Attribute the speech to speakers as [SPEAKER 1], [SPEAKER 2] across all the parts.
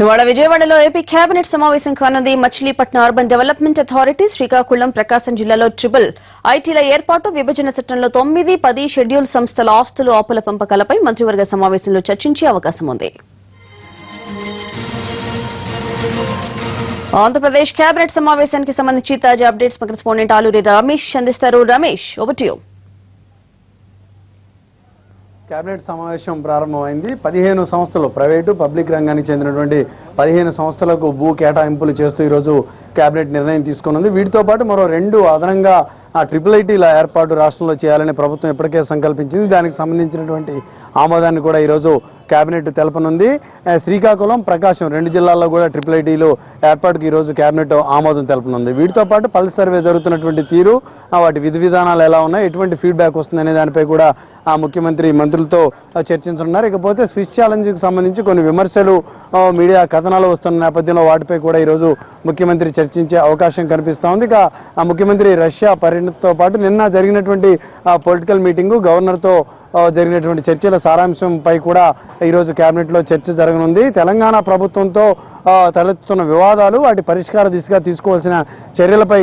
[SPEAKER 1] ఇవాళ విజయవాడలో AP cabinet సమావేశం కానుంది. Machilipatnam urban development authority, Srikakulam, Prakasam జిల్లాలో ట్రిపుల్ ఐటీల ఏర్పాటు, విభజన చట్టంలో 9, 10 షెడ్యూల్ సంస్థల ఆస్తులు ఆపుల పంపకాలపై మంత్రివర్గ సమావేశంలో చర్చించే అవకాశం ఉంది. ఆంధ్రప్రదేశ్ కేబినెట్ సమావేశానికి సంబంధించి తాజా అప్డేట్స్ మా కరెస్పాండెంట్ ఆలూరి రమేష్ అందిస్తారు. Ramesh, over to you.
[SPEAKER 2] Cabinet సమావేశం ప్రారంభమైంది. 15 సంస్థలు, ప్రైవేటు పబ్లిక్ రంగానికి చెందినటువంటి 15 సంస్థలకు భూ కేటాయింపులు చేస్తూ ఈరోజు కేబినెట్ నిర్ణయం తీసుకున్నది. వీటితో పాటు మరో 2 అదనంగా ట్రిపుల్ ఐటీల ఏర్పాటు రాష్ట్రంలో చేయాలని ప్రభుత్వం ఇప్పటికే సంకల్పించింది. దానికి సంబంధించినటువంటి ఆమోదాన్ని కూడా ఈరోజు కేబినెట్ తెలపనుంది. శ్రీకాకుళం, ప్రకాశం 2 జిల్లాల్లో కూడా ట్రిపుల్ ఐటీలు ఏర్పాటుకు ఈరోజు కేబినెట్ ఆమోదం తెలపనుంది. వీటితో పాటు పల్స్ సర్వే జరుగుతున్నటువంటి తీరు, వాటి విధి విధానాలు ఎలా ఉన్నాయి, ఎటువంటి ఫీడ్బ్యాక్ వస్తుందనే దానిపై కూడా ముఖ్యమంత్రి మంత్రులతో చర్చించనున్నారు. ఇకపోతే స్విచ్ ఛాలెంజ్కి సంబంధించి కొన్ని విమర్శలు మీడియా కథనాలు వస్తున్న నేపథ్యంలో వాటిపై కూడా ఈరోజు ముఖ్యమంత్రి చర్చించే అవకాశం కనిపిస్తూ ఉంది. ఇక ముఖ్యమంత్రి రష్యా పర్యటనతో పాటు నిన్న జరిగినటువంటి పొలిటికల్ మీటింగు, గవర్నర్తో జరిగినటువంటి చర్చల సారాంశంపై కూడా ఈరోజు కేబినెట్లో చర్చ జరగనుంది. తెలంగాణ ప్రభుత్వంతో తలెత్తుతున్న వివాదాలు, వాటి పరిష్కార దిశగా తీసుకోవాల్సిన చర్యలపై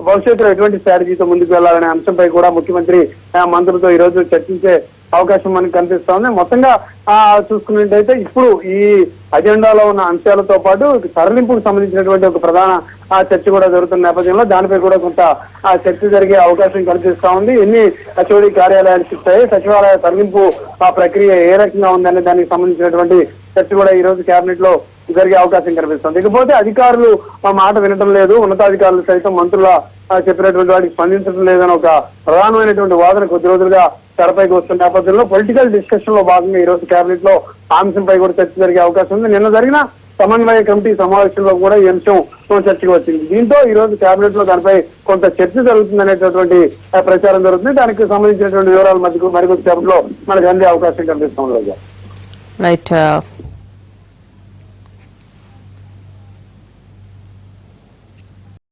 [SPEAKER 2] భవిష్యత్తులో ఎటువంటి స్ట్రాటజీతో ముందుకు వెళ్లాలనే అంశంపై కూడా ముఖ్యమంత్రి మంత్రులతో ఈ రోజు చర్చించే అవకాశం మనకు కనిపిస్తా ఉంది. మొత్తంగా చూసుకున్నట్టయితే ఇప్పుడు ఈ అజెండాలో ఉన్న అంశాలతో పాటు తరలింపుకు సంబంధించినటువంటి ఒక ప్రధాన చర్చ కూడా జరుగుతున్న నేపథ్యంలో దానిపై కూడా కొంత చర్చ జరిగే అవకాశం కనిపిస్తా ఉంది. ఎన్ని హెచ్ఓడి కార్యాలయాలు ఇస్తాయి, సచివాలయ తరలింపు ప్రక్రియ ఏ రకంగా ఉందనే దానికి సంబంధించినటువంటి చర్చ కూడా ఈ రోజు కేబినెట్ లో జరిగే అవకాశం కనిపిస్తుంది. ఇకపోతే అధికారులు మాట వినటం లేదు, ఉన్నతాధికారులు సైతం మంత్రుల చెప్పినటువంటి వాటికి స్పందించడం లేదని ఒక ప్రధానమైనటువంటి వాదన కొద్ది రోజులుగా తెరపైకి వస్తున్న నేపథ్యంలో పొలిటికల్ డిస్కషన్ లో భాగంగా ఈ రోజు కేబినెట్ లో అంశంపై కూడా చర్చ జరిగే అవకాశం ఉంది. నిన్న జరిగిన సమన్వయ కమిటీ సమావేశంలో కూడా ఈ అంశం చర్చకు వచ్చింది. దీంతో ఈ రోజు కేబినెట్ లో దానిపై కొంత చర్చ జరుగుతుందనేటటువంటి ప్రచారం జరుగుతుంది. దానికి సంబంధించినటువంటి వివరాలు మరికొద్ది సేపట్లో మనకు అందే అవకాశం కనిపిస్తుంది.
[SPEAKER 1] రైట్.